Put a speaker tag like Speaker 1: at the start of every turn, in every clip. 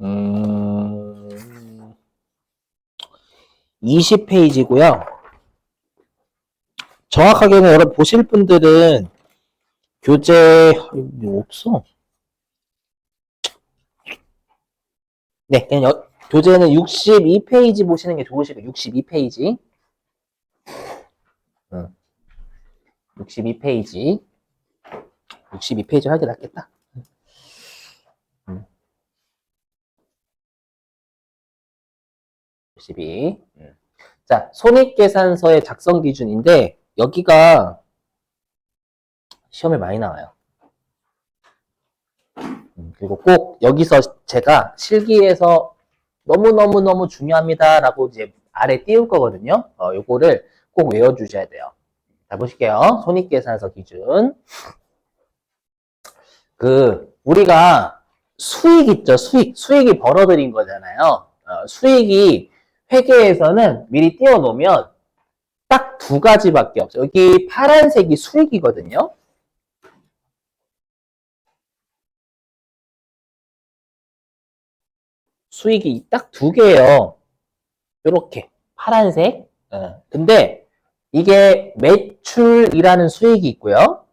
Speaker 1: 음, 20페이지고요. 정확하게는 여러분 보실 분들은 교재 없어. 네, 그냥 교재는 62페이지 보시는 게 좋으시고 62페이지. 62페이지. 62페이지 하는 게 낫겠다. 62. 자, 손익계산서의 작성 기준인데 여기가 시험에 많이 나와요. 그리고 꼭 여기서 제가 실기에서 너무너무너무 중요합니다라고 이제 아래 띄울 거거든요. 요거를 꼭 외워주셔야 돼요. 자, 보실게요. 손익계산서 기준. 우리가 수익 있죠, 수익. 수익이 벌어들인 거잖아요. 수익이 회계에서는 미리 띄워놓으면 딱 두 가지밖에 없어요. 여기 파란색이 수익이거든요. 수익이 딱 두 개예요. 요렇게 파란색. 근데 이게 매출이라는 수익이 있고요.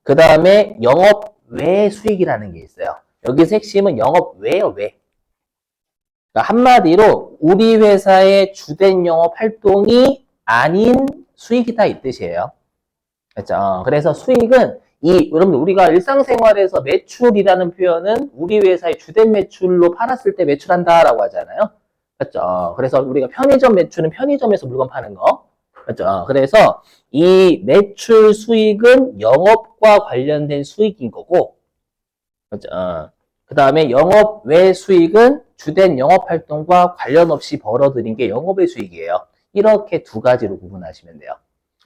Speaker 1: 그 다음에 영업 외 수익이라는 게 있어요. 여기서 핵심은 영업 외요, 외. 그러니까 한마디로 우리 회사의 주된 영업 활동이 아닌 수익이다 이 뜻이에요. 그렇죠? 그래서 수익은 여러분들 우리가 일상생활에서 매출이라는 표현은 우리 회사의 주된 매출로 팔았을 때 매출한다라고 하잖아요. 그렇죠? 그래서 우리가 편의점 매출은 편의점에서 물건 파는 거. 그렇죠? 그래서 이 매출 수익은 영업과 관련된 수익인 거고, 그렇죠? 그 다음에 영업 외 수익은 주된 영업 활동과 관련 없이 벌어들인 게 영업의 수익이에요. 이렇게 두 가지로 구분하시면 돼요.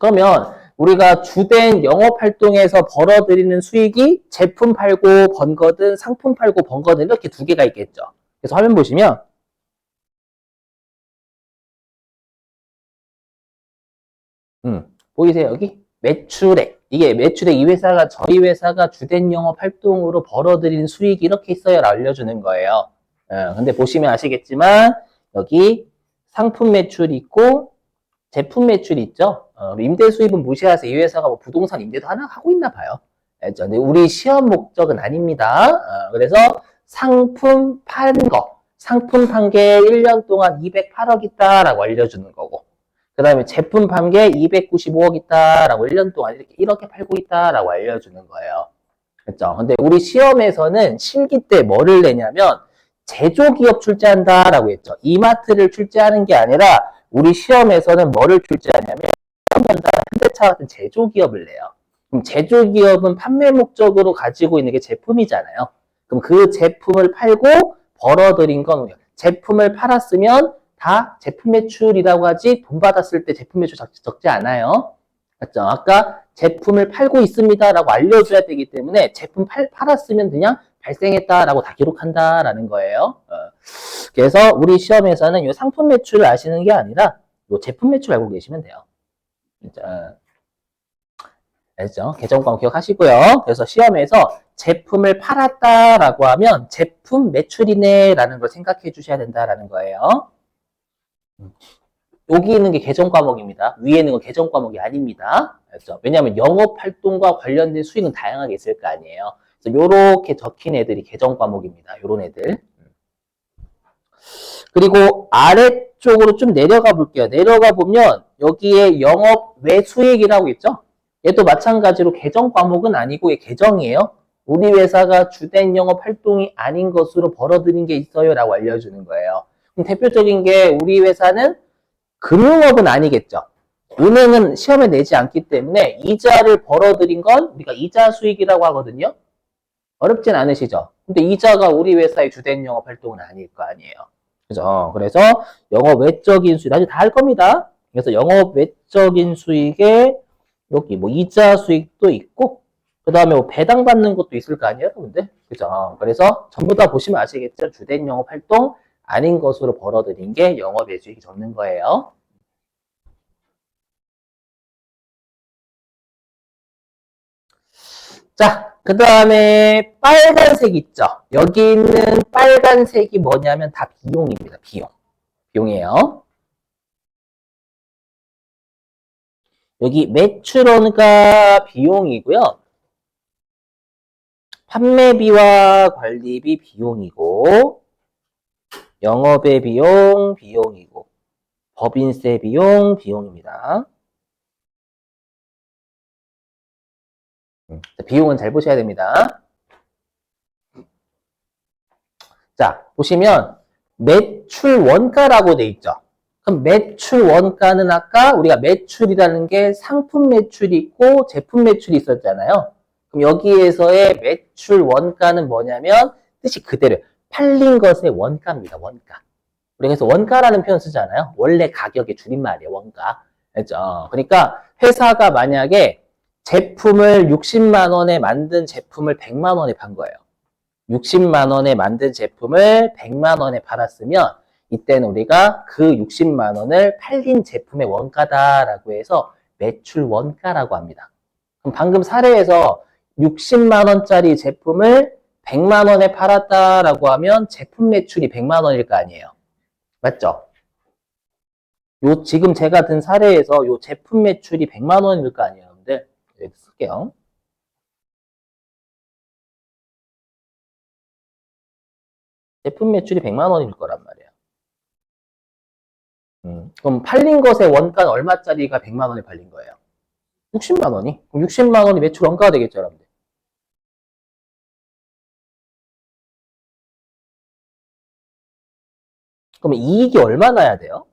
Speaker 1: 그러면 우리가 주된 영업 활동에서 벌어들이는 수익이 제품 팔고 번 거든 상품 팔고 번 거든 이렇게 두 개가 있겠죠. 그래서 화면 보시면 보이세요 여기? 매출액. 이게 매출액 이 회사가 저희 회사가 주된 영업 활동으로 벌어들인 수익이 이렇게 있어요 알려주는 거예요. 근데 보시면 아시겠지만 여기 상품 매출이 있고 제품 매출이 있죠. 임대 수입은 무시하세요. 이 회사가 뭐 부동산 임대도 하나 하고 있나 봐요. 알죠? 근데 우리 시험 목적은 아닙니다. 그래서 상품 판 거, 상품 판 게 1년 동안 208억 있다라고 알려주는 거고, 그 다음에 제품 판 게 295억 있다라고 1년 동안 이렇게 팔고 있다라고 알려주는 거예요. 그렇죠? 근데 우리 시험에서는 실기 때 뭐를 내냐면 제조기업 출제한다라고 했죠. 이마트를 출제하는 게 아니라 우리 시험에서는 뭐를 출제하냐면 현대차 같은 제조기업을 내요. 그럼 제조기업은 판매 목적으로 가지고 있는 게 제품이잖아요. 그럼 그 제품을 팔고 벌어들인 건 제품을 팔았으면 다 제품 매출이라고 하지 돈 받았을 때 제품 매출 적지 않아요. 맞죠? 아까 제품을 팔고 있습니다라고 알려줘야 되기 때문에 제품 팔았으면 그냥 발생했다라고 다 기록한다라는 거예요. 그래서 우리 시험에서는 이 상품 매출을 아시는 게 아니라 이 제품 매출 알고 계시면 돼요. 알죠? 계정 과목 기억하시고요. 그래서 시험에서 제품을 팔았다라고 하면 제품 매출이네라는 걸 생각해 주셔야 된다라는 거예요. 여기 있는 게 계정 과목입니다. 위에 있는 건 계정 과목이 아닙니다. 알죠? 왜냐하면 영업 활동과 관련된 수익은 다양하게 있을 거 아니에요. 그래서 요렇게 적힌 애들이 계정 과목입니다. 요런 애들. 그리고 아래쪽으로 좀 내려가 볼게요. 내려가 보면 여기에 영업 외 수익이라고 있죠? 얘도 마찬가지로 계정 과목은 아니고 얘 계정이에요. 우리 회사가 주된 영업 활동이 아닌 것으로 벌어들인 게 있어요 라고 알려주는 거예요. 그럼 대표적인 게 우리 회사는 금융업은 아니겠죠. 은행은 시험에 내지 않기 때문에 이자를 벌어들인 건 우리가 이자 수익이라고 하거든요. 어렵진 않으시죠? 근데 이자가 우리 회사의 주된 영업 활동은 아닐 거 아니에요. 그죠? 그래서 영업 외적인 수익, 나중에 다 할 겁니다. 그래서 영업 외적인 수익에 여기 뭐 이자 수익도 있고, 그 다음에 뭐 배당 받는 것도 있을 거 아니에요, 여러분들? 그죠? 그래서 전부 다 보시면 아시겠죠? 주된 영업 활동 아닌 것으로 벌어들인 게 영업 외수익이 적는 거예요. 자, 그 다음에 빨간색 있죠? 여기 있는 빨간색이 뭐냐면 다 비용입니다. 비용. 비용이에요. 여기 매출원가 비용이고요. 판매비와 관리비 비용이고, 영업의 비용, 비용이고, 법인세 비용, 비용입니다. 비용은 잘 보셔야 됩니다. 자, 보시면 매출 원가라고 돼 있죠. 그럼 매출 원가는 아까 우리가 매출이라는 게 상품 매출이 있고 제품 매출이 있었잖아요. 그럼 여기에서의 매출 원가는 뭐냐면 뜻이 그대로 팔린 것의 원가입니다. 원가. 우리가 그래서 원가라는 표현 쓰잖아요. 원래 가격의 줄임말이에요. 원가. 그렇죠? 그러니까 회사가 만약에 제품을 60만 원에 만든 제품을 100만 원에 판 거예요. 60만 원에 만든 제품을 100만 원에 팔았으면 이때는 우리가 그 60만 원을 팔린 제품의 원가다라고 해서 매출 원가라고 합니다. 그럼 방금 사례에서 60만 원짜리 제품을 100만 원에 팔았다라고 하면 제품 매출이 100만 원일 거 아니에요. 맞죠? 요 지금 제가 든 사례에서 요 제품 매출이 100만 원일 거 아니에요. 여러분들 여기 쓸게요. 제품 매출이 100만 원일 거란 말이에요. 그럼 팔린 것의 원가는 얼마짜리가 100만 원에 팔린 거예요? 60만 원이? 그럼 60만 원이 매출 원가가 되겠죠, 여러분들. 그러면 이익이 얼마 나야 돼요?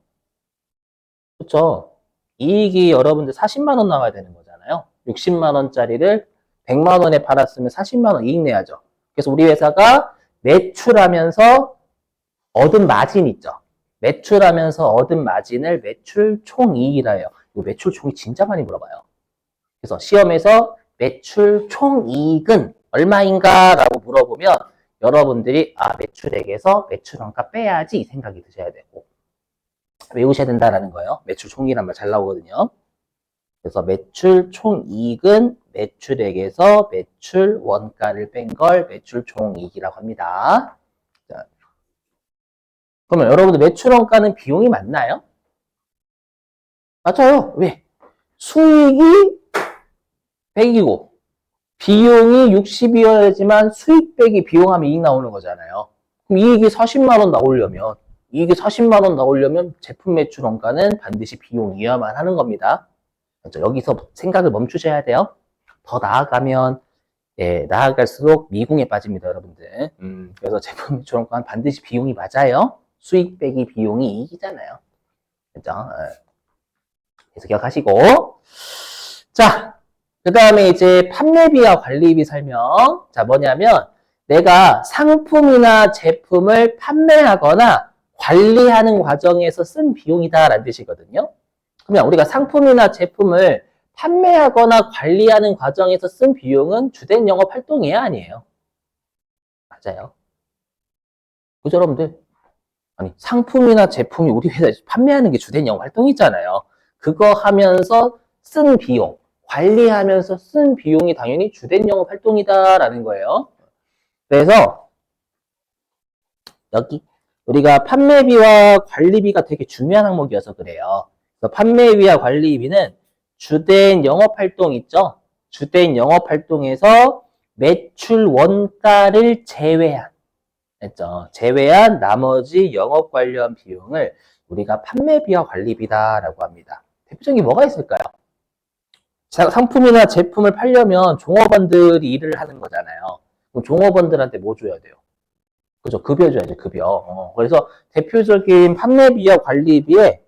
Speaker 1: 그렇죠? 이익이 여러분들 40만 원 나와야 되는 거잖아요. 60만 원짜리를 100만 원에 팔았으면 40만 원 이익 내야죠. 그래서 우리 회사가 매출하면서 얻은 마진 있죠. 매출하면서 얻은 마진을 매출 총이익이라 해요. 이 매출 총이 진짜 많이 물어봐요. 그래서 시험에서 매출 총이익은 얼마인가 라고 물어보면 여러분들이 매출액에서 매출원가 빼야지 이 생각이 드셔야 되고 외우셔야 된다라는 거예요. 매출 총이란 말 잘 나오거든요. 그래서 매출 총이익은 매출액에서 매출 원가를 뺀 걸 매출 총이익이라고 합니다. 자, 그러면 여러분들 매출 원가는 비용이 맞나요? 맞아요. 왜? 수익이 100이고 비용이 60이어야지만 수익 빼기 비용하면 이익 나오는 거잖아요. 그럼 이익이 40만 원 나오려면 제품 매출 원가는 반드시 비용이어야만 하는 겁니다. 그렇죠? 여기서 생각을 멈추셔야 돼요. 더 나아가면 나아갈수록 미궁에 빠집니다, 여러분들. 그래서 제품 매출 원가는 반드시 비용이 맞아요. 수익 빼기 비용이 이익이잖아요. 그렇죠? 그래서 기억하시고 자, 그 다음에 이제 판매비와 관리비 설명. 자, 뭐냐면 내가 상품이나 제품을 판매하거나 관리하는 과정에서 쓴 비용이다라는 뜻이거든요. 그러면 우리가 상품이나 제품을 판매하거나 관리하는 과정에서 쓴 비용은 주된 영업 활동이에요, 아니에요? 맞아요. 그죠, 여러분들? 아니, 상품이나 제품이 우리 회사에서 판매하는 게 주된 영업 활동이잖아요. 그거 하면서 쓴 비용, 관리하면서 쓴 비용이 당연히 주된 영업 활동이다라는 거예요. 그래서 여기 우리가 판매비와 관리비가 되게 중요한 항목이어서 그래요. 그래서 판매비와 관리비는 주된 영업 활동 있죠? 주된 영업 활동에서 매출 원가를 제외한, 했죠? 제외한 나머지 영업 관련 비용을 우리가 판매비와 관리비다라고 합니다. 대표적인 게 뭐가 있을까요? 상품이나 제품을 팔려면 종업원들이 일을 하는 거잖아요. 그럼 종업원들한테 뭐 줘야 돼요? 그죠? 급여 줘야죠, 급여. 그래서 대표적인 판매비와 관리비에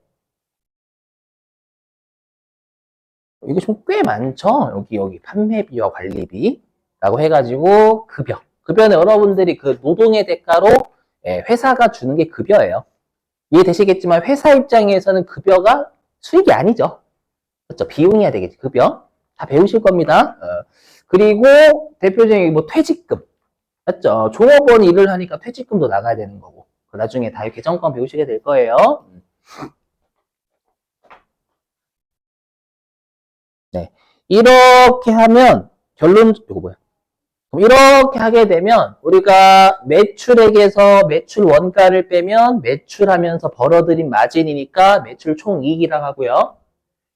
Speaker 1: 이게 좀 꽤 많죠? 여기 판매비와 관리비라고 해가지고 급여. 급여는 여러분들이 그 노동의 대가로 회사가 주는 게 급여예요. 이해되시겠지만 회사 입장에서는 급여가 수익이 아니죠. 그렇죠? 비용이야 되겠지, 급여. 다 배우실 겁니다. 그리고 대표적인 뭐 퇴직금. 맞죠? 종업원 일을 하니까 퇴직금도 나가야 되는 거고. 나중에 다 개정권 배우시게 될 거예요. 네. 이렇게 하면 결론, 이거 뭐야? 그럼 이렇게 하게 되면 우리가 매출액에서 매출 원가를 빼면 매출하면서 벌어들인 마진이니까 매출 총이익이라고 하고요.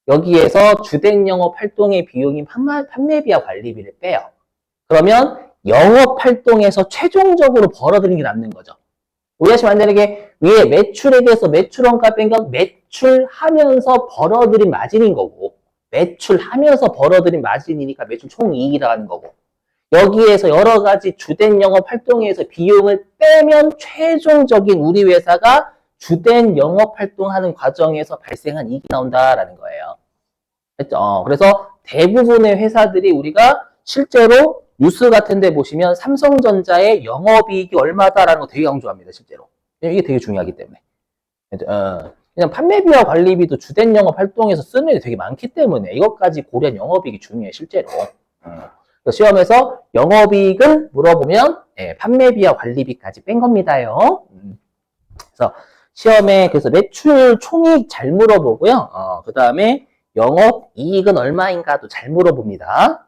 Speaker 1: 여기에서 주된 영업 활동의 비용인 판매비와 관리비를 빼요. 그러면 영업 활동에서 최종적으로 벌어들인 게 남는 거죠. 오해하시면 안 되는 게 위에 매출액에서 매출원가 뺀 건 매출하면서 벌어들인 마진인 거고 매출하면서 벌어들인 마진이니까 매출 총이익이라고 하는 거고 여기에서 여러 가지 주된 영업 활동에서 비용을 빼면 최종적인 우리 회사가 주된 영업 활동하는 과정에서 발생한 이익이 나온다라는 거예요. 됐죠? 그래서 대부분의 회사들이 우리가 실제로 뉴스 같은 데 보시면 삼성전자의 영업이익이 얼마다라는 거 되게 강조합니다, 실제로. 이게 되게 중요하기 때문에. 그냥 판매비와 관리비도 주된 영업 활동에서 쓰는 게 되게 많기 때문에 이것까지 고려한 영업이익이 중요해, 실제로. 시험에서 영업이익을 물어보면 판매비와 관리비까지 뺀 겁니다요. 그래서 시험에 그래서 매출 총이익 잘 물어보고요. 그 다음에 영업이익은 얼마인가도 잘 물어봅니다.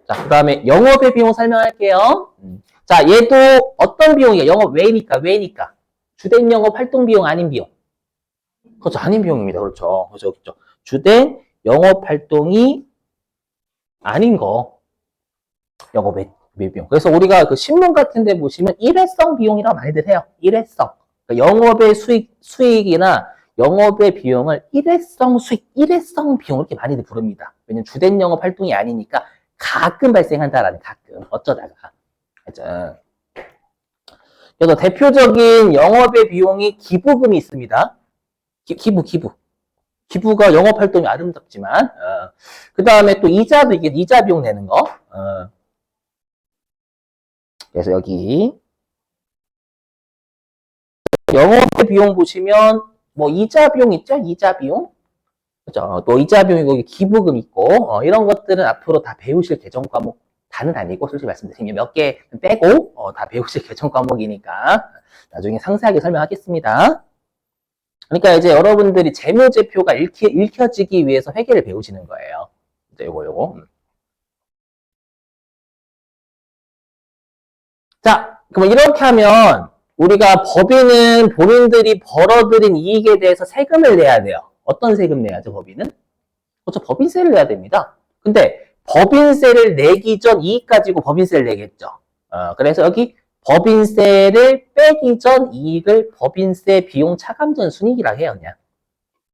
Speaker 1: 자, 그 다음에 영업의 비용 설명할게요. 자, 얘도 어떤 비용이에요? 영업 왜니까? 주된 영업 활동 비용 아닌 비용. 그렇죠. 아닌 비용입니다. 그렇죠. 그렇죠. 주된 영업 활동이 아닌 거. 영업 비용. 그래서 우리가 그 신문 같은 데 보시면 일회성 비용이라고 많이들 해요. 일회성. 그러니까 영업의 수익이나 영업의 비용을 일회성 수익, 일회성 비용 이렇게 많이들 부릅니다. 왜냐면 주된 영업 활동이 아니니까 가끔 발생한다라는 가끔. 어쩌다가. 그렇죠. 그래서 대표적인 영업의 비용이 기부금이 있습니다. 기부가 영업 활동이 아름답지만, 그 다음에 또 이자도 이게 이자 비용 내는 거. 그래서 여기 영업의 비용 보시면 뭐 이자 비용 있죠? 이자 비용. 그죠? 또 이자 비용이 거기 기부금 있고 이런 것들은 앞으로 다 배우실 개정 과목 다는 아니고 솔직히 말씀드리면 몇 개 빼고 다 배우실 개정 과목이니까 나중에 상세하게 설명하겠습니다. 그러니까 이제 여러분들이 재무제표가 읽혀지기 위해서 회계를 배우시는 거예요. 이제 요거. 자, 그럼 이렇게 하면 우리가 법인은 본인들이 벌어들인 이익에 대해서 세금을 내야 돼요. 어떤 세금 내야죠, 법인은? 그렇죠, 법인세를 내야 됩니다. 근데 법인세를 내기 전 이익 가지고 법인세를 내겠죠. 그래서 여기 법인세를 빼기 전 이익을 법인세 비용 차감전 순이익이라고 해요, 그냥.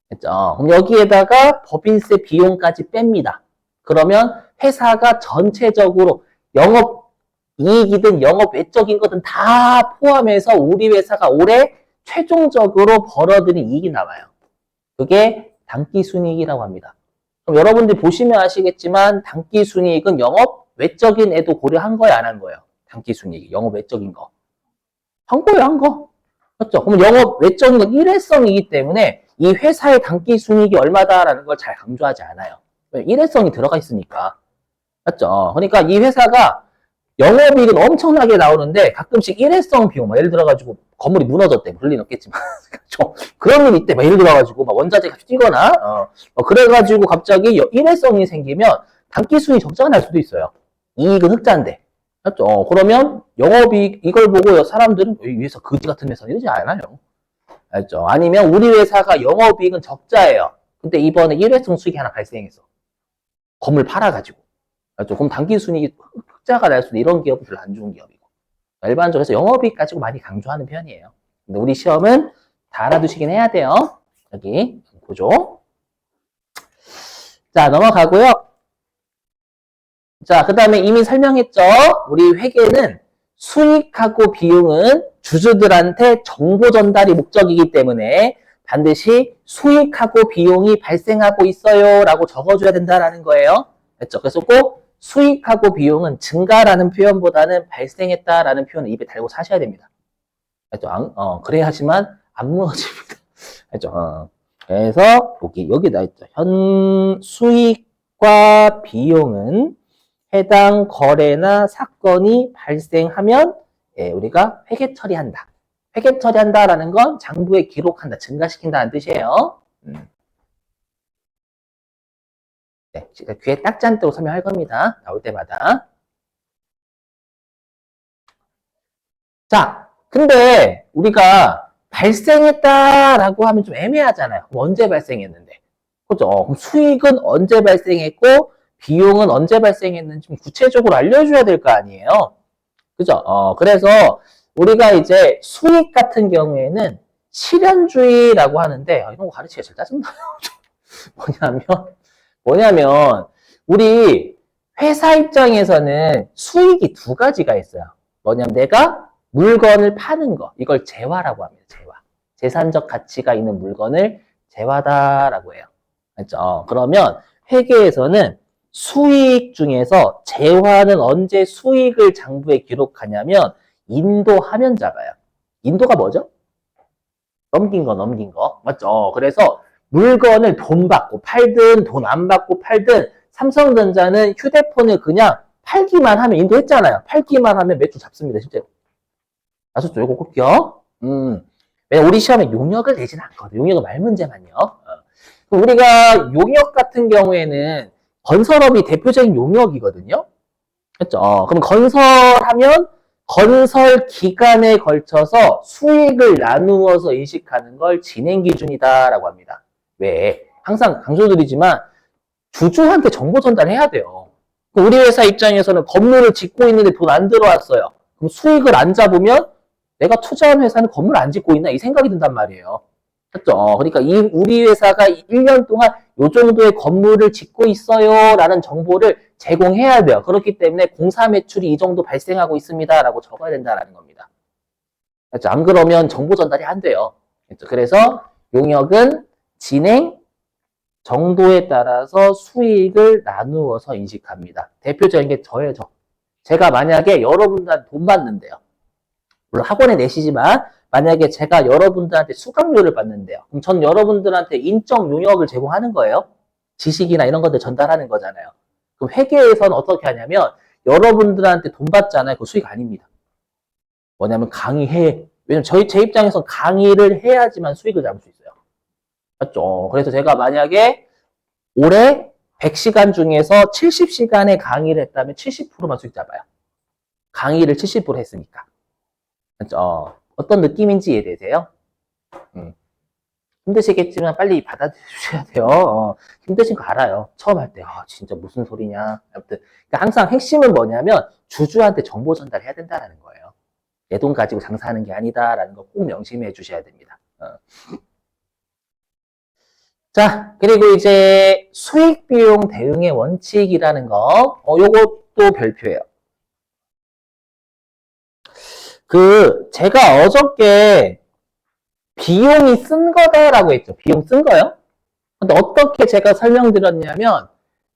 Speaker 1: 됐죠? 그럼 여기에다가 법인세 비용까지 뺍니다. 그러면 회사가 전체적으로 영업 이익이든 영업 외적인 것든 다 포함해서 우리 회사가 올해 최종적으로 벌어들인 이익이 나와요. 그게 당기순이익이라고 합니다. 그럼 여러분들이 보시면 아시겠지만 당기순이익은 영업 외적인 애도 고려한 거예요, 안 한 거예요? 당기순이익, 영업 외적인 거. 한 거예요, 한 거. 맞죠? 그럼 영업 외적인 건 일회성이기 때문에 이 회사의 당기순이익이 얼마다라는 걸 잘 강조하지 않아요. 일회성이 들어가 있으니까. 맞죠? 그러니까 이 회사가 영업이익은 엄청나게 나오는데 가끔씩 일회성 비용, 막 예를 들어가지고 건물이 무너졌대. 물리는 없겠지만. 그런 일이 있대. 막 예를 들어가지고 막 원자재가 뛰거나, 그래가지고 갑자기 일회성이 생기면 단기순이 적자가 날 수도 있어요. 이익은 흑자인데. 맞죠? 그러면 영업이익, 이걸 보고 사람들은 이 회사 거지 같은 회사는 이러지 않아요. 알죠? 아니면 우리 회사가 영업이익은 적자예요. 근데 이번에 일회성 수익이 하나 발생했어. 건물 팔아가지고. 알죠? 그럼 단기순이익이 흑자가 날 수도 이런 기업은 별로 안 좋은 기업이고. 일반적으로 해서 영업이익 가지고 많이 강조하는 편이에요. 근데 우리 시험은 다 알아두시긴 해야 돼요. 여기 보죠. 자, 넘어가고요. 자, 그 다음에 이미 설명했죠. 우리 회계는 수익하고 비용은 주주들한테 정보 전달이 목적이기 때문에 반드시 수익하고 비용이 발생하고 있어요 라고 적어줘야 된다는 거예요. 됐죠? 그래서 꼭 수익하고 비용은 증가라는 표현보다는 발생했다라는 표현을 입에 달고 사셔야 됩니다. 됐죠? 그래야지만 안 무너집니다. 됐죠? 그래서 여기 나 있죠. 현 수익과 비용은 해당 거래나 사건이 발생하면 우리가 회계 처리한다. 회계 처리한다라는 건 장부에 기록한다, 증가시킨다는 뜻이에요. 네, 귀에 딱지않도록 설명할 겁니다. 나올 때마다. 자, 근데 우리가 발생했다라고 하면 좀 애매하잖아요. 언제 발생했는데? 그죠? 그럼 수익은 언제 발생했고, 비용은 언제 발생했는지 좀 구체적으로 알려줘야 될 거 아니에요? 그죠? 그래서 우리가 이제 수익 같은 경우에는 실현주의라고 하는데, 이런 거 가르치기가 제일 짜증나요. 뭐냐면, 우리 회사 입장에서는 수익이 두 가지가 있어요. 뭐냐면 내가 물건을 파는 거, 이걸 재화라고 합니다. 재화. 재산적 가치가 있는 물건을 재화다라고 해요. 맞죠? 그러면 회계에서는 수익 중에서 재화는 언제 수익을 장부에 기록하냐면 인도하면 잡아요. 인도가 뭐죠? 넘긴 거. 맞죠? 그래서 물건을 돈 받고 팔든 돈 안 받고 팔든 삼성전자는 휴대폰을 그냥 팔기만 하면 인도했잖아요. 팔기만 하면 매출 잡습니다. 실제로. 아셨죠? 이거 꼭 기억. 왜냐 우리 시험에 용역을 내지는 않거든. 용역은 말 문제만요. 우리가 용역 같은 경우에는 건설업이 대표적인 용역이거든요. 그렇죠? 그럼 건설하면 건설 기간에 걸쳐서 수익을 나누어서 인식하는 걸 진행 기준이다라고 합니다. 왜? 항상 강조드리지만 주주한테 정보 전달해야 돼요. 우리 회사 입장에서는 건물을 짓고 있는데 돈 안 들어왔어요. 그럼 수익을 안 잡으면 내가 투자한 회사는 건물 안 짓고 있나 이 생각이 든단 말이에요. 그렇죠? 그러니까 우리 회사가 1년 동안 이 정도의 건물을 짓고 있어요 라는 정보를 제공해야 돼요. 그렇기 때문에 공사 매출이 이 정도 발생하고 있습니다 라고 적어야 된다는 겁니다. 그렇죠? 안 그러면 정보 전달이 안 돼요. 그렇죠? 그래서 용역은 진행 정도에 따라서 수익을 나누어서 인식합니다. 대표적인 게 저예요. 제가 만약에 여러분들한테 돈 받는데요. 물론 학원에 내시지만 만약에 제가 여러분들한테 수강료를 받는데요. 그럼 전 여러분들한테 인적 용역을 제공하는 거예요. 지식이나 이런 것들 전달하는 거잖아요. 그럼 회계에서는 어떻게 하냐면 여러분들한테 돈 받잖아요. 그거 수익 아닙니다. 뭐냐면 강의해. 왜냐면 제 입장에서 강의를 해야지만 수익을 잡을 수 있어요. 맞죠? 그래서 제가 만약에 올해 100시간 중에서 70시간의 강의를 했다면 70%만 수익 잡아요. 강의를 70% 했으니까. 맞죠? 어떤 느낌인지 이해되세요? 힘드시겠지만 빨리 받아주셔야 돼요. 힘드신 거 알아요. 처음 할 때, 진짜 무슨 소리냐. 아무튼, 그러니까 항상 핵심은 뭐냐면 주주한테 정보 전달해야 된다는 거예요. 내 돈 가지고 장사하는 게 아니다라는 거 꼭 명심해 주셔야 됩니다. 자, 그리고 이제 수익 비용 대응의 원칙이라는 거, 요것도 별표예요. 제가 어저께 비용이 쓴 거다라고 했죠. 비용 쓴 거요. 근데 어떻게 제가 설명드렸냐면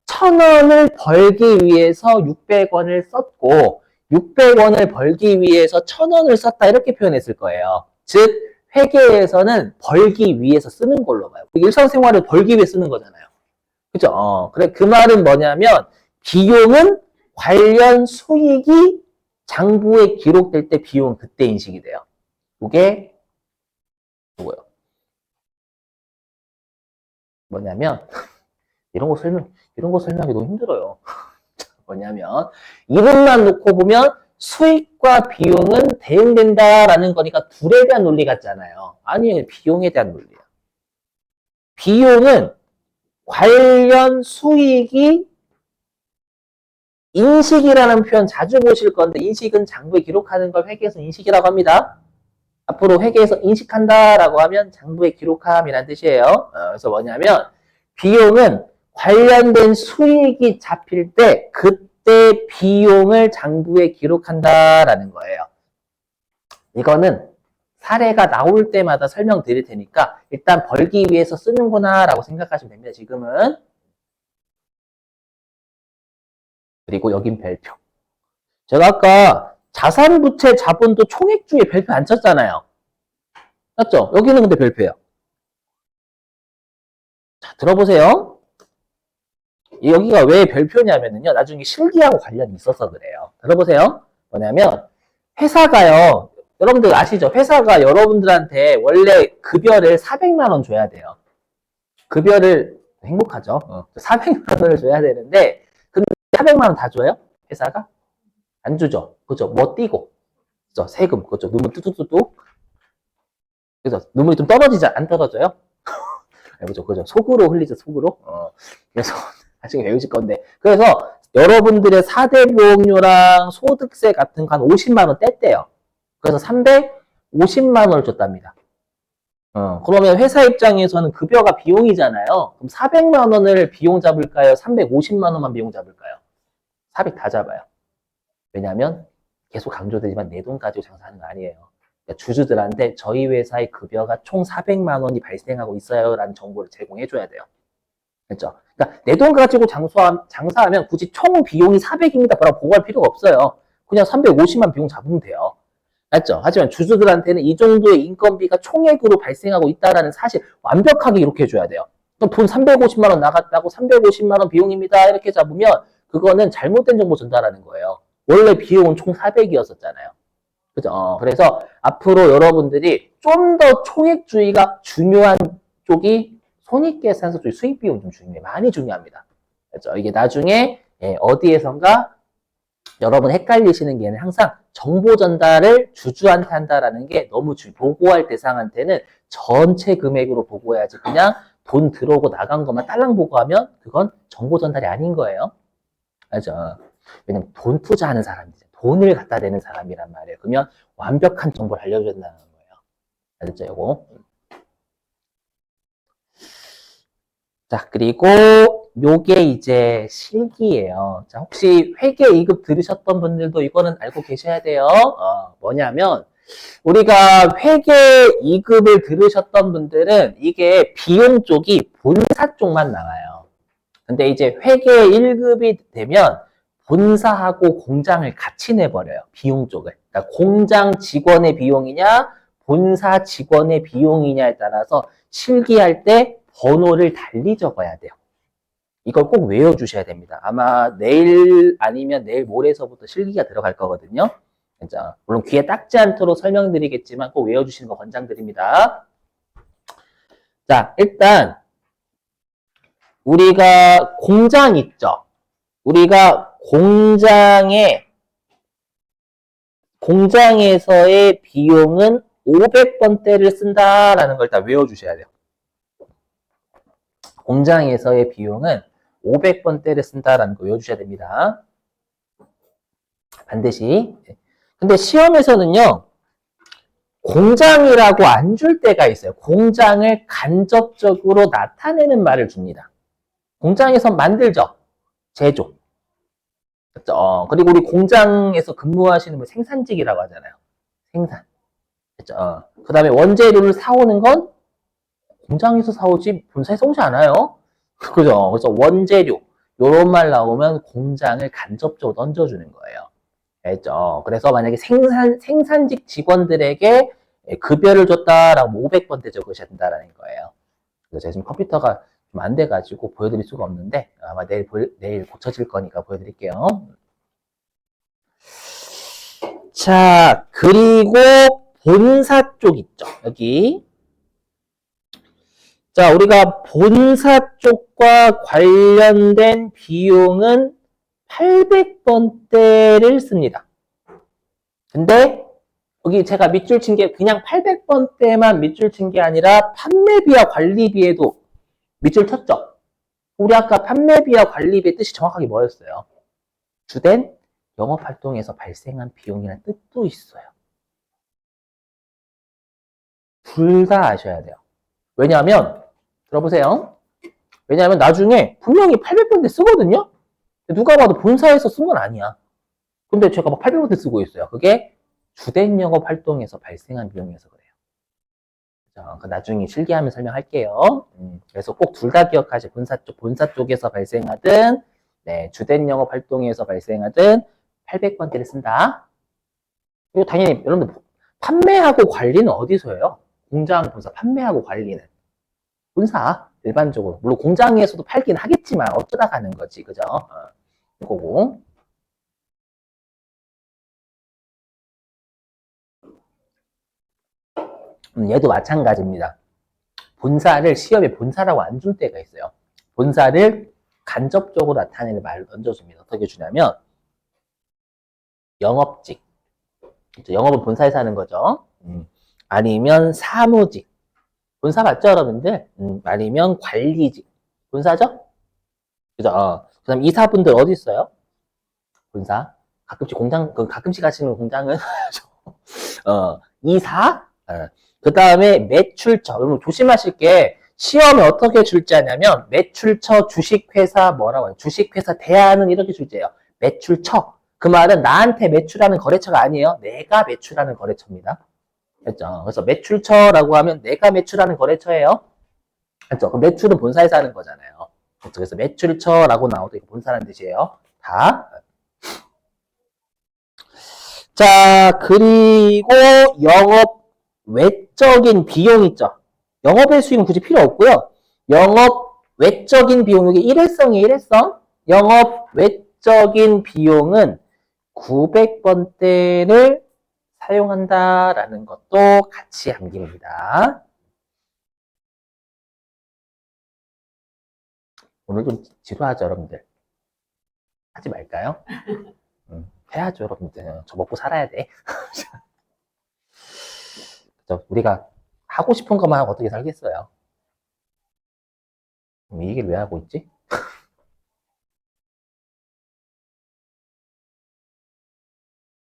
Speaker 1: 1,000원을 벌기 위해서 600원을 썼고 600원을 벌기 위해서 1,000원을 썼다 이렇게 표현했을 거예요. 즉 회계에서는 벌기 위해서 쓰는 걸로 봐요. 일상생활을 벌기 위해 쓰는 거잖아요. 그죠? 그래 그 말은 뭐냐면 비용은 관련 수익이 장부에 기록될 때 비용은 그때 인식이 돼요. 이게 뭐예요? 뭐냐면 이런 거 설명하기 너무 힘들어요. 뭐냐면 이름만 놓고 보면 수익과 비용은 대응된다라는 거니까 둘에 대한 논리 같잖아요. 아니에요. 비용에 대한 논리야. 비용은 관련 수익이 인식이라는 표현 자주 보실 건데 인식은 장부에 기록하는 걸 회계에서 인식이라고 합니다. 앞으로 회계에서 인식한다라고 하면 장부에 기록함이라는 뜻이에요. 그래서 뭐냐면 비용은 관련된 수익이 잡힐 때 그때 비용을 장부에 기록한다라는 거예요. 이거는 사례가 나올 때마다 설명드릴 테니까 일단 벌기 위해서 쓰는구나 라고 생각하시면 됩니다. 지금은. 그리고 여긴 별표. 제가 아까 자산부채 자본도 총액 중에 별표 안 쳤잖아요. 맞죠? 여기는 근데 별표예요. 자, 들어보세요. 여기가 왜 별표냐면요. 나중에 실기하고 관련이 있어서 그래요. 들어보세요. 뭐냐면 회사가요. 여러분들 아시죠? 회사가 여러분들한테 원래 급여를 400만 원 줘야 돼요. 급여를 행복하죠. 400만 원을 줘야 되는데, 근데 400만 원 다 줘요? 회사가? 안 주죠. 그죠? 뭐 띄고. 그죠? 세금. 그죠? 눈물 뚝뚝뚝뚝. 그죠? 눈물이 좀 떨어지지, 안 떨어져요? 그죠? 그죠? 속으로 흘리죠, 속으로. 그래서, 나중에 배우실 건데. 그래서, 여러분들의 4대 보험료랑 소득세 같은 거 한 50만 원 뗐대요. 그래서 350만 원을 줬답니다. 그러면 회사 입장에서는 급여가 비용이잖아요. 그럼 400만 원을 비용 잡을까요? 350만 원만 비용 잡을까요? 400 다 잡아요. 왜냐하면 계속 강조되지만 내 돈 가지고 장사하는 거 아니에요. 그러니까 주주들한테 저희 회사의 급여가 총 400만 원이 발생하고 있어요 라는 정보를 제공해줘야 돼요. 그렇죠? 그러니까 내 돈 가지고 장사하면 굳이 총 비용이 400입니다. 뭐라고 보고할 필요가 없어요. 그냥 350만 비용 잡으면 돼요. 맞죠? 하지만 주주들한테는 이 정도의 인건비가 총액으로 발생하고 있다는 사실 완벽하게 이렇게 해줘야 돼요. 그럼 돈 350만 원 나갔다고 350만 원 비용입니다. 이렇게 잡으면 그거는 잘못된 정보 전달하는 거예요. 원래 비용은 총 400이었었잖아요. 그죠? 그래서 앞으로 여러분들이 좀 더 총액주의가 중요한 쪽이 손익계산서 쪽이 수익비용 좀 중요해요. 많이 중요합니다. 그죠? 이게 나중에 어디에선가 여러분 헷갈리시는 게 항상 정보 전달을 주주한테 한다라는 게 너무 보고할 대상한테는 전체 금액으로 보고해야지 그냥 돈 들어오고 나간 것만 딸랑 보고하면 그건 정보 전달이 아닌 거예요. 알죠? 왜냐면 돈 투자하는 사람이죠. 돈을 갖다 대는 사람이란 말이에요. 그러면 완벽한 정보를 알려준다는 거예요. 알겠죠? 이거. 자, 그리고 요게 이제 실기예요. 자, 혹시 회계 2급 들으셨던 분들도 이거는 알고 계셔야 돼요. 뭐냐면 우리가 회계 2급을 들으셨던 분들은 이게 비용 쪽이 본사 쪽만 나와요. 근데 이제 회계 1급이 되면 본사하고 공장을 같이 내버려요. 비용 쪽을. 그러니까 공장 직원의 비용이냐 본사 직원의 비용이냐에 따라서 실기할 때 번호를 달리 적어야 돼요. 이걸 꼭 외워주셔야 됩니다. 아마 내일 아니면 내일 모레서부터 실기가 들어갈 거거든요. 자, 물론 귀에 닦지 않도록 설명드리겠지만 꼭 외워주시는 거 권장드립니다. 자, 일단 우리가 공장 있죠. 우리가 공장에서의 비용은 500번대를 쓴다라는 걸 다 외워주셔야 돼요. 공장에서의 비용은 500번대를 쓴다라는 거 외워주셔야 됩니다. 반드시. 근데 시험에서는요, 공장이라고 안 줄 때가 있어요. 공장을 간접적으로 나타내는 말을 줍니다. 공장에서 만들죠. 제조. 그렇죠? 그리고 우리 공장에서 근무하시는 분 생산직이라고 하잖아요. 생산. 그렇죠? 그 다음에 원재료를 사오는 건 공장에서 사오지 본사에서 오지 않아요. 그죠? 그래서 원재료 요런 말 나오면 공장을 간접적으로 던져주는 거예요. 알죠? 그래서 만약에 생산직 직원들에게 급여를 줬다라고 500번대 적으셔야 된다라는 거예요. 그래서 제가 지금 컴퓨터가 좀 안 돼가지고 보여드릴 수가 없는데 아마 내일 고쳐질 거니까 보여드릴게요. 자, 그리고 본사 쪽 있죠. 여기. 자, 우리가 본사 쪽과 관련된 비용은 800번대를 씁니다. 근데 여기 제가 밑줄 친 게 그냥 800번대만 밑줄 친 게 아니라 판매비와 관리비에도 밑줄 쳤죠. 우리 아까 판매비와 관리비의 뜻이 정확하게 뭐였어요? 주된 영업활동에서 발생한 비용이라는 뜻도 있어요. 둘 다 아셔야 돼요. 왜냐하면 들어보세요. 왜냐하면 나중에 분명히 800번대 쓰거든요. 누가 봐도 본사에서 쓴 건 아니야. 근데 제가 막 800번대 쓰고 있어요. 그게 주된 영업 활동에서 발생한 비용이어서 그래요. 자, 나중에 실기하면 설명할게요. 그래서 꼭 둘 다 기억하세요. 본사 쪽에서 발생하든, 네, 주된 영업 활동에서 발생하든 800번대를 쓴다. 그리고 당연히 여러분들 판매하고 관리는 어디서 해요? 공장, 본사, 판매하고 관리는 본사 일반적으로 물론 공장에서도 팔긴 하겠지만 어쩌다 가는 거지, 그죠? 이거고. 얘도 마찬가지입니다. 본사를 시험에 본사라고 안 줄 때가 있어요. 본사를 간접적으로 나타내는 말을 얹어줍니다. 어떻게 주냐면 영업직, 영업은 본사에서 하는 거죠. 아니면 사무직, 본사 맞죠, 여러분들? 아니면 관리직, 본사죠? 그죠? 그 다음 이사분들 어디 있어요? 본사. 가끔씩 공장, 가끔씩 가시는 공장은 이사. 그 다음에 매출처. 그럼 조심하실 게 시험에 어떻게 출제하냐면 매출처 주식회사 뭐라고 해요? 주식회사 대안은 이렇게 출제해요. 매출처. 그 말은 나한테 매출하는 거래처가 아니에요. 내가 매출하는 거래처입니다. 됐죠? 그래서 매출처라고 하면 내가 매출하는 거래처예요. 됐죠? 그 매출은 본사에서 하는 거잖아요. 됐죠? 그래서 매출처라고 나오도 이거 본사라는 뜻이에요. 다. 자, 그리고 영업 외적인 비용 있죠. 영업의 수익은 굳이 필요 없고요. 영업 외적인 비용, 이게 일회성이에요, 일회성. 영업 외적인 비용은 900번대를 사용한다라는 것도 같이 암기입니다. 오늘 좀 지루하죠, 여러분들? 하지 말까요? 해야죠, 여러분들. 저 먹고 살아야 돼. 우리가 하고 싶은 것만 하고 어떻게 살겠어요? 이 얘기를 왜 하고 있지?